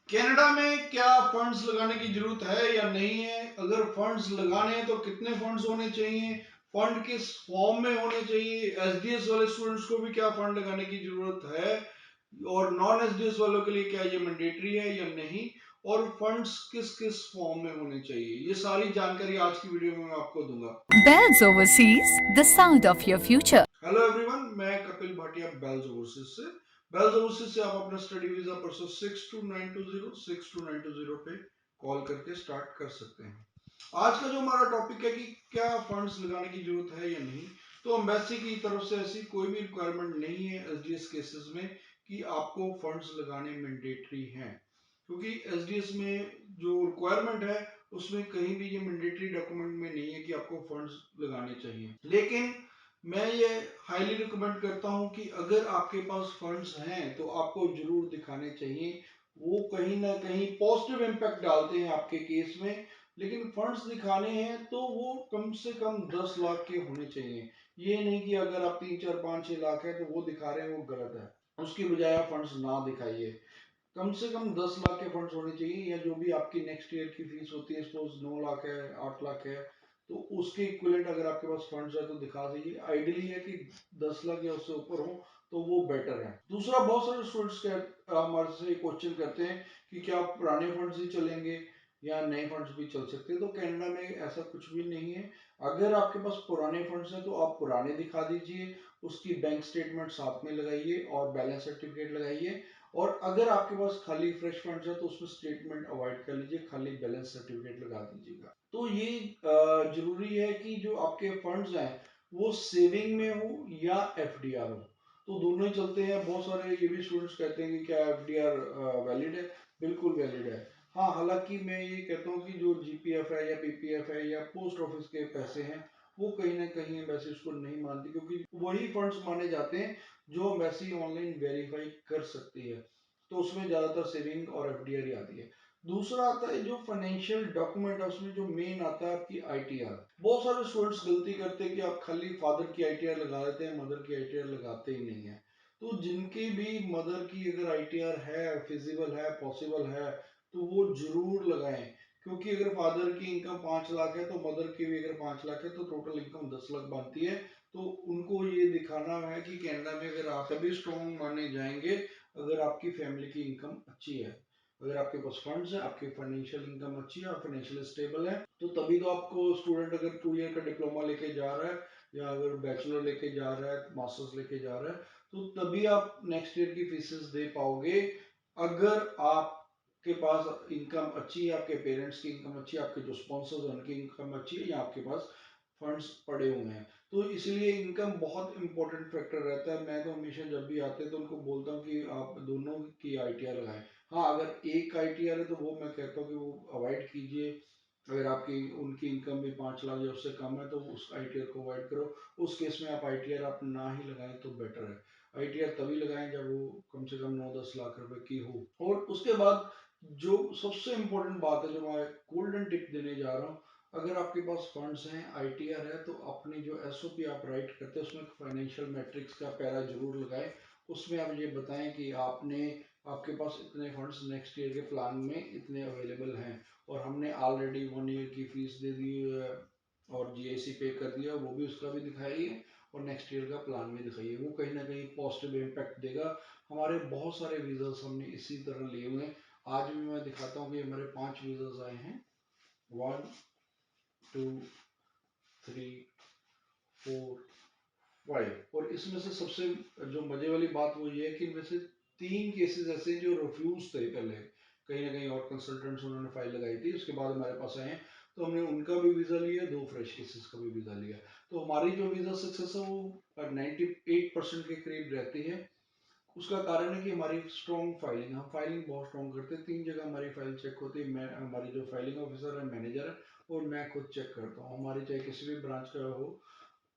Canada में क्या funds लगाने की जरूरत है या नहीं है? अगर फंड्स लगाने हैं तो कितने फंड्स होने चाहिए? फंड किस फॉर्म में होने चाहिए? एसडीएस वाले स्टूडेंट्स को भी क्या फंड लगाने की जरूरत है? और नॉन एसडीएस वालों के लिए क्या ये मैंडेटरी है या नहीं? और फंड्स किस किस फॉर्म में होने चाहिए, ये सारी जानकारी आज की वीडियो में मैं आपको दूंगा। Bells Overseas, the sound of your future. Hello everyone, मैं कपिल भाटिया बेल्स ओवरसीज से। बेल्स ओवरसीज से आप अपना स्टडी वीजा परसों 6292062920 पे कॉल करके स्टार्ट कर सकते हैं। आज का जो हमारा टॉपिक है कि क्या फंड्स लगाने की जरूरत है या नहीं, तो एम्बेसी की तरफ से ऐसी कोई भी रिक्वायरमेंट नहीं है एसडीएस केसेस में कि आपको फंड्स लगाने मैंडेटरी हैं, क्योंकि एसडीएस में जो रिक्वायरमेंट है उसमें कहीं भी ये मैंडेटरी डॉक्यूमेंट में नहीं है कि आपको फंड्स लगाने चाहिए। लेकिन मैं ये हाईली रिकमेंड करता हूं कि अगर आपके पास फंड्स हैं तो आपको जरूर दिखाने चाहिए। वो कहीं ना कहीं पॉजिटिव इम्पैक्ट डालते हैं आपके केस में। लेकिन फंड्स दिखाने हैं तो वो कम से कम 10 लाख के होने चाहिए। ये नहीं कि अगर आप 3 4 5 6 लाख है तो वो दिखा रहे हैं, वो गलत है। उसकी बजाय आप फंड्स ना दिखाइए। कम से कम 10 लाख के फंड्स होने चाहिए, या जो भी आपकी नेक्स्ट ईयर की फीस होती है, सपोज 9 लाख है, 8 लाख है, तो उसके इक्विवेलेंट अगर आपके पास फंड्स है तो दिखा दीजिए। आइडियली है कि 10 लाख या उससे ऊपर हो तो वो बेटर है। दूसरा, बहुत सारे स्टूडेंट्स हमारे से क्वेश्चन करते हैं कि क्या पुराने फंड्स ही चलेंगे या नए फंड्स भी चल सकते हैं। तो कनाडा में ऐसा कुछ भी नहीं है। अगर आपके पास पुराने फंड्स हैं तो आप पुराने दिखा दीजिए, उसकी बैंक स्टेटमेंट साथ में लगाइए और बैलेंस सर्टिफिकेट लगाइए। और अगर आपके पास खाली फ्रेश फंड्स है तो उसमें स्टेटमेंट अवॉइड कर लीजिए, खाली बैलेंस सर्टिफिकेट लगा दीजिएगा। तो ये जरूरी है कि जो आपके फंड्स हैं वो सेविंग में हो या एफडीआर हो, तो दोनों ही चलते हैं। बहुत सारे ये भी स्टूडेंट्स कहते हैं कि क्या एफडीआर वैलिड है? बिल्कुल वैलिड है। हाँ, हालांकि मैं ये कहता हूँ कि जो जीपीएफ है या पीपीएफ है या पोस्ट ऑफिस के पैसे हैं वो कहीं ना कहीं एम्बेसी उसको नहीं मानती, क्योंकि वही फंड्स माने जाते हैं जो एम्बेसी ऑनलाइन वेरीफाई कर सकती है। तो उसमें ज्यादातर सेविंग और एफडीआर ही आती है। दूसरा आता है जो फाइनेंशियल डॉक्यूमेंट है, उसमें जो मेन आता है आपकी आईटीआर। बहुत सारे स्टूडेंट्स गलती करते हैं कि आप खाली फादर की आईटीआर लगा देते हैं, मदर की आईटीआर लगाते ही नहीं है। तो जिनकी भी मदर की अगर आईटीआर है, फिजिबल है, पॉसिबल है, तो वो जरूर लगाएं। क्योंकि अगर फादर की इनकम 5 लाख है तो मदर की भी अगर 5 लाख है तो टोटल इनकम 10 लाख बनती है। तो उनको ये दिखाना है कि कनाडा में अगर आप तभी स्ट्रॉन्ग माने जाएंगे अगर आपकी फैमिली की इनकम अच्छी है। अगर आपके पास फंड्स है, आपकी फाइनेंशियल इनकम अच्छी है और फाइनेंशियल स्टेबल है, तो तभी तो आपको स्टूडेंट अगर 2 ईयर का डिप्लोमा लेके जा रहा है या अगर बैचलर लेके जा रहा है, मास्टर्स लेके जा रहा है, तो तभी आप नेक्स्ट ईयर की फीसेस दे पाओगे। अगर आपके पास इनकम अच्छी है, आपके पेरेंट्स की इनकम अच्छी है, आपके जो स्पॉन्सर्स हैं उनकी इनकम अच्छी है, या आपके पास फंड्स पड़े हुए हैं। तो इसलिए इनकम बहुत इंपॉर्टेंट फैक्टर रहता है। मैं तो हमेशा जब भी आते हैं तो उनको बोलता हूँ कि आप दोनों की आईटीआर लगाएं। हाँ, अगर एक आईटीआर है तो वो मैं कहता हूँ कि वो अवॉइड कीजिए। अगर आपकी उनकी इनकम भी 5 लाख या उससे कम है तो उस आईटीआर को अवॉइड करो। उस केस में आप आईटीआर आप ना ही लगाएं तो बेटर है। आईटीआर तभी लगाएं जब वो कम से कम 9 10 लाख रुपए की हो। और उसके बाद जो सबसे इंपॉर्टेंट बात है, जो मैं गोल्डन टिप देने जा रहा हूँ, अगर आपके पास फंड्स हैं, आईटीआर है, तो अपनी जो एसओपी आप राइट करते हैं उसमें फाइनेंशियल मैट्रिक्स का पैरा जरूर लगाएं। उसमें आप ये बताएं कि आपके पास इतने फंड्स नेक्स्ट ईयर के प्लान में इतने अवेलेबल हैं, और हमने ऑलरेडी 1 ईयर की फीस दे दी है और जीआईसी पे कर दिया, वो भी उसका भी दिखाइए और नेक्स्ट ईयर का प्लान भी दिखाइए। वो कहीं ना कहीं पॉजिटिव इम्पैक्ट देगा। हमारे बहुत सारे वीजास हमने इसी तरह लिए हुए हैं। आज भी मैं दिखाता हूँ कि हमारे 5 वीजास आए हैं, 1 2 3 4 5। और इसमें से सबसे जो मजे वाली बात वो ये है कि इनमें से 3 केसेस ऐसे जो रिफ्यूज थे पहले, कहीं ना कहीं और कंसल्टेंट्स उन्होंने फाइल लगाई थी, उसके बाद हमारे पास आए हैं, तो हमने उनका भी वीजा लिया, 2 फ्रेश केसेस का भी वीजा लिया। तो हमारी जो वीजा सक्सेस है वो 98% के करीब रहती है। उसका कारण है कि हमारी स्ट्रॉन्ग फाइलिंग, हम फाइलिंग बहुत स्ट्रॉन्ग करते हैं। 3 जगह हमारी फाइल चेक होती है। मैं, हमारी जो फाइलिंग ऑफिसर है, मैनेजर है, और मैं खुद चेक करता हूँ। हमारी चाहे किसी भी ब्रांच का हो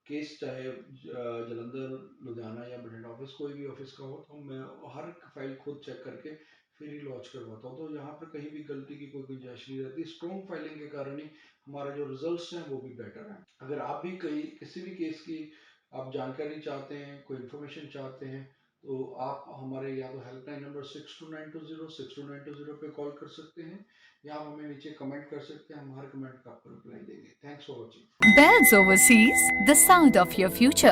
केस, चाहे जलंधर, लुधियाना या बठिंडा ऑफिस, कोई भी ऑफिस का हो, तो मैं हर फाइल खुद चेक करके फिर ही लॉन्च करवाता हूँ। तो यहाँ पर कहीं भी गलती की कोई गुंजाइश नहीं रहती। स्ट्रॉन्ग फाइलिंग के कारण ही हमारे जो रिजल्ट्स हैं वो भी बेटर हैं। अगर आप भी कहीं किसी भी केस की आप जानकारी चाहते हैं, कोई इन्फॉर्मेशन चाहते हैं, तो आप हमारे या तो हेल्पलाइन नंबर 6292062920 पे कॉल कर सकते हैं, या आप हमें नीचे कमेंट कर सकते हैं, हम हर कमेंट का आपको रिप्लाई देंगे। Thanks for watching. Bells Overseas, the sound of your future.